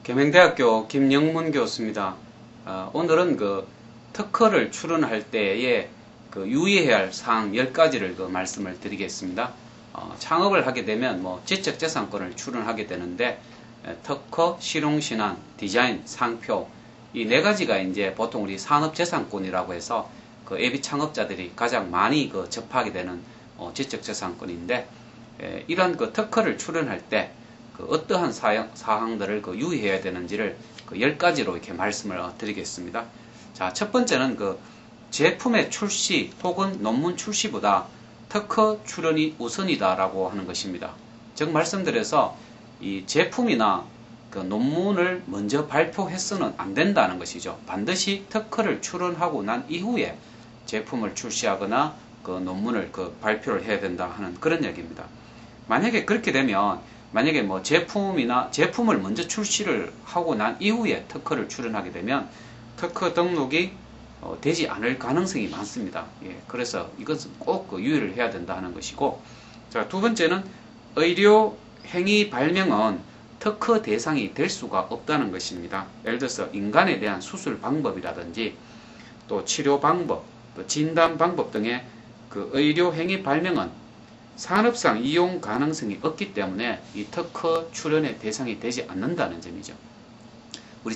계명대학교 김영문 교수입니다. 오늘은 특허를 출원할 때에 유의해야 할 사항 10가지를 말씀을 드리겠습니다. 창업을 하게 되면 지적재산권을 출원하게 되는데 특허, 실용신안, 디자인, 상표 이 4가지가 이제 보통 우리 산업재산권이라고 해서 예비 창업자들이 가장 많이 접하게 되는 지적재산권인데 이런 특허를 출원할 때 어떠한 사항들을 유의해야 되는지를 10가지로 이렇게 말씀을 드리겠습니다. 자, 첫 번째는 제품의 출시 혹은 논문 출시보다 특허 출원이 우선이다라고 하는 것입니다. 즉 말씀드려서 이 제품이나 논문을 먼저 발표해서는 안 된다는 것이죠. 반드시 특허를 출원하고 난 이후에 제품을 출시하거나 논문을 발표를 해야 된다 하는 그런 얘기입니다. 만약에 그렇게 되면 만약에 제품을 먼저 출시를 하고 난 이후에 특허를 출원하게 되면 특허 등록이 되지 않을 가능성이 많습니다. 그래서 이것은 꼭 유의를 해야 된다 하는 것이고, 자, 두 번째는 의료 행위 발명은 특허 대상이 될 수가 없다는 것입니다. 예를 들어서 인간에 대한 수술 방법이라든지 또 치료 방법, 또 진단 방법 등의 의료 행위 발명은 산업상 이용 가능성이 없기 때문에 이 특허 출원의 대상이 되지 않는다는 점이죠. 우리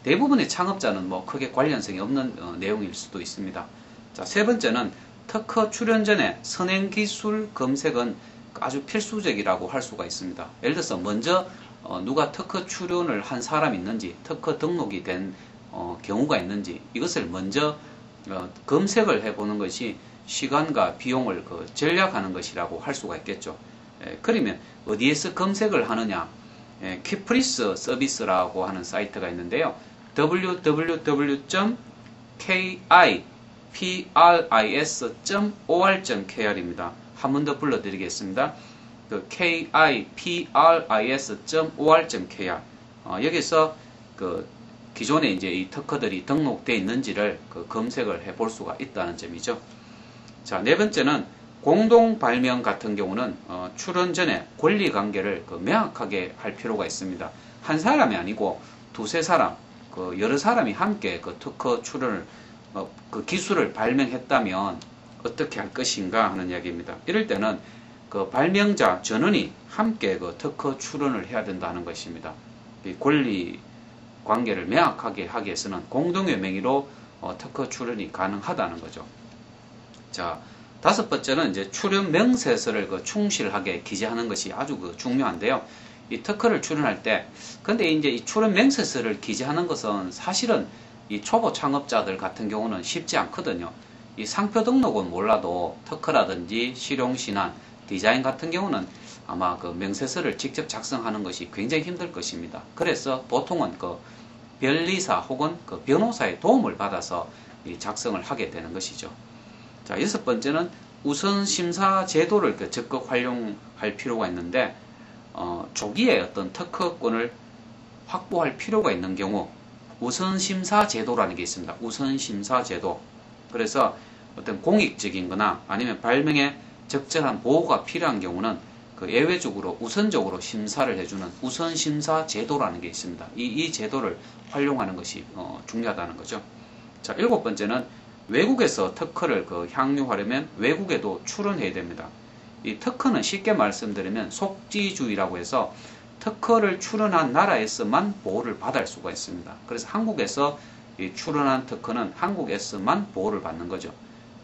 대부분의 창업자는 크게 관련성이 없는 내용일 수도 있습니다. 자, 세 번째는 특허 출원 전에 선행기술 검색은 아주 필수적이라고 할 수가 있습니다. 예를 들어서 먼저 누가 특허 출원을 한 사람이 있는지, 특허 등록이 된 경우가 있는지 이것을 먼저 검색을 해보는 것이 시간과 비용을 절약하는 것이라고 할 수가 있겠죠. 그러면 어디에서 검색을 하느냐? 키프리스 서비스라고 하는 사이트가 있는데요. www.kipris.or.kr입니다. 한 번 더 불러드리겠습니다. kipris.or.kr 여기서 기존에 이제 이 특허들이 등록되어 있는지를 검색을 해볼 수가 있다는 점이죠. 자, 네 번째는 공동 발명 같은 경우는 출원 전에 권리관계를 명확하게 할 필요가 있습니다. 한 사람이 아니고 두세 사람, 여러 사람이 함께 특허 출원을 기술을 발명했다면 어떻게 할 것인가 하는 이야기입니다. 이럴 때는 발명자 전원이 함께 특허 출원을 해야 된다는 것입니다. 이 권리 관계를 명확하게 하기 위해서는 공동의 명의로 특허 출원이 가능하다는 거죠. 자, 다섯 번째는 이제 출원 명세서를 충실하게 기재하는 것이 아주 중요한데요. 이 특허를 출원할 때, 근데 이제 이 출원 명세서를 기재하는 것은 사실은 이 초보 창업자들 같은 경우는 쉽지 않거든요. 이 상표 등록은 몰라도 특허라든지 실용신안, 디자인 같은 경우는 아마 명세서를 직접 작성하는 것이 굉장히 힘들 것입니다. 그래서 보통은 변리사 혹은 변호사의 도움을 받아서 작성을 하게 되는 것이죠. 자, 여섯 번째는 우선 심사 제도를 적극 활용할 필요가 있는데, 조기에 어떤 특허권을 확보할 필요가 있는 경우 우선 심사 제도라는 게 있습니다. 우선 심사 제도. 그래서 어떤 공익적인 거나 아니면 발명에 적절한 보호가 필요한 경우는 예외적으로 우선적으로 심사를 해주는 우선 심사 제도라는 게 있습니다. 이 제도를 활용하는 것이 중요하다는 거죠. 자, 일곱 번째는 외국에서 특허를 향유하려면 외국에도 출원해야 됩니다. 이 특허는 쉽게 말씀드리면 속지주의라고 해서 특허를 출원한 나라에서만 보호를 받을 수가 있습니다. 그래서 한국에서 출원한 특허는 한국에서만 보호를 받는 거죠.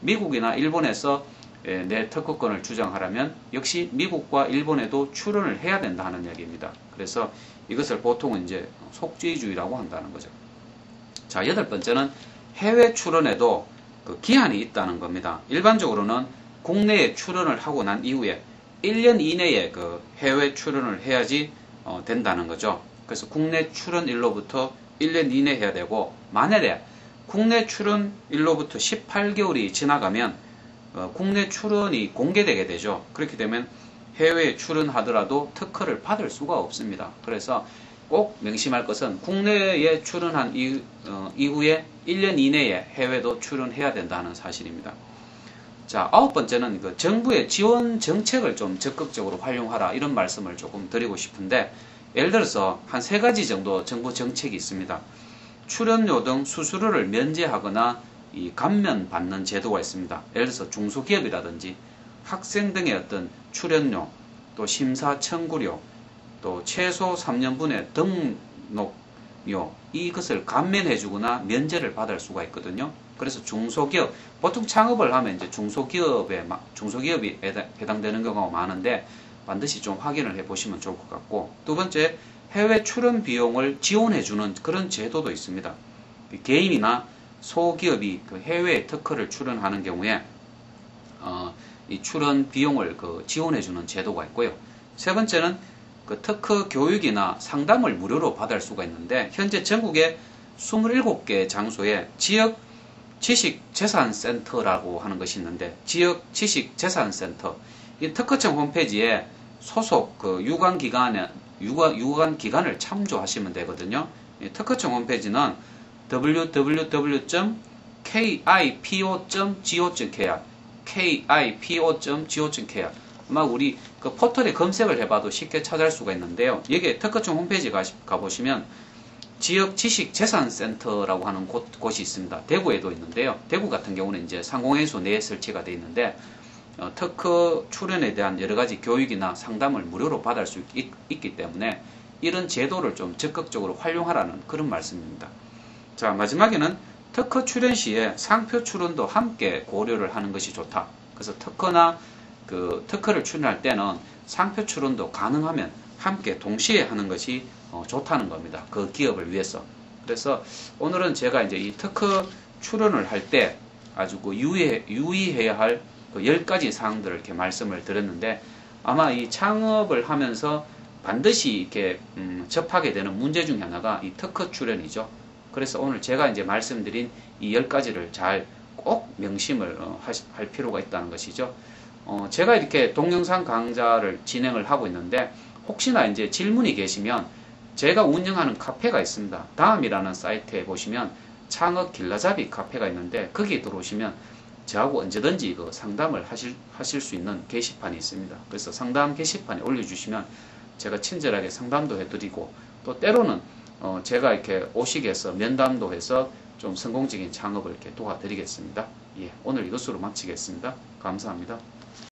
미국이나 일본에서 내 특허권을 주장하려면 역시 미국과 일본에도 출원을 해야 된다 하는 이야기입니다. 그래서 이것을 보통은 이제 속지주의라고 한다는 거죠. 자, 여덟 번째는 해외 출원에도 기한이 있다는 겁니다. 일반적으로는 국내에 출원을 하고 난 이후에 1년 이내에 해외 출원을 해야지 된다는 거죠. 그래서 국내 출원일로부터 1년 이내 해야 되고, 만약에 국내 출원일로부터 18개월이 지나가면 국내 출원이 공개되게 되죠. 그렇게 되면 해외에 출원하더라도 특허를 받을 수가 없습니다. 그래서 꼭 명심할 것은 국내에 출원한 이후에 1년 이내에 해외도 출원해야 된다는 사실입니다. 자, 아홉 번째는 정부의 지원 정책을 좀 적극적으로 활용하라, 이런 말씀을 조금 드리고 싶은데, 예를 들어서 한 3가지 정도 정부 정책이 있습니다. 출연료 등 수수료를 면제하거나 이 감면받는 제도가 있습니다. 예를 들어서 중소기업이라든지 학생 등의 어떤 출연료, 또 심사 청구료, 또 최소 3년분의 등록료, 이것을 감면해주거나 면제를 받을 수가 있거든요. 그래서 중소기업, 보통 창업을 하면 이제 중소기업이 해당되는 경우가 많은데 반드시 좀 확인을 해 보시면 좋을 것 같고, 두 번째, 해외 출연 비용을 지원해주는 그런 제도도 있습니다. 개인이나 소기업이 그 해외 특허를 출연하는 경우에 이 출연 비용을 지원해주는 제도가 있고요. 세 번째는 그 특허 교육이나 상담을 무료로 받을 수가 있는데, 현재 전국에 27개 장소에 지역 지식재산센터라고 하는 것이 있는데, 지역 지식재산센터, 이 특허청 홈페이지에 소속 그 유관 기관을 참조하시면 되거든요. 이 특허청 홈페이지는 www.kipo.go.kr kipo.go.kr 아마 우리 그 포털에 검색을 해봐도 쉽게 찾을 수가 있는데요. 여기에 특허청 홈페이지 가보시면 지역 지식재산센터라고 하는 곳이 있습니다. 대구에도 있는데요. 대구 같은 경우는 이제 상공회의소 내에 설치가 되어 있는데, 특허 출연에 대한 여러 가지 교육이나 상담을 무료로 받을 수 있기 때문에 이런 제도를 좀 적극적으로 활용하라는 그런 말씀입니다. 자, 마지막에는 특허 출연 시에 상표 출연도 함께 고려를 하는 것이 좋다. 그래서 특허를 출연할 때는 상표 출연도 가능하면 함께 동시에 하는 것이 좋다는 겁니다. 그 기업을 위해서. 그래서 오늘은 제가 이제 이 특허 출연을 할 때 아주 유의해야 할 그 10가지 사항들을 이렇게 말씀을 드렸는데, 아마 이 창업을 하면서 반드시 이렇게 접하게 되는 문제 중에 하나가 이 특허 출연이죠. 그래서 오늘 제가 이제 말씀드린 이 10가지를 잘 꼭 명심을 할 필요가 있다는 것이죠. 제가 이렇게 동영상 강좌를 진행을 하고 있는데, 혹시나 이제 질문이 계시면 제가 운영하는 카페가 있습니다. 다음이라는 사이트에 보시면 창업 길라잡이 카페가 있는데, 거기에 들어오시면 저하고 언제든지 그 상담을 하실 수 있는 게시판이 있습니다. 그래서 상담 게시판에 올려주시면 제가 친절하게 상담도 해드리고, 또 때로는 제가 이렇게 오시게 해서 면담도 해서 좀 성공적인 창업을 이렇게 도와드리겠습니다. 예, 오늘 이것으로 마치겠습니다. 감사합니다.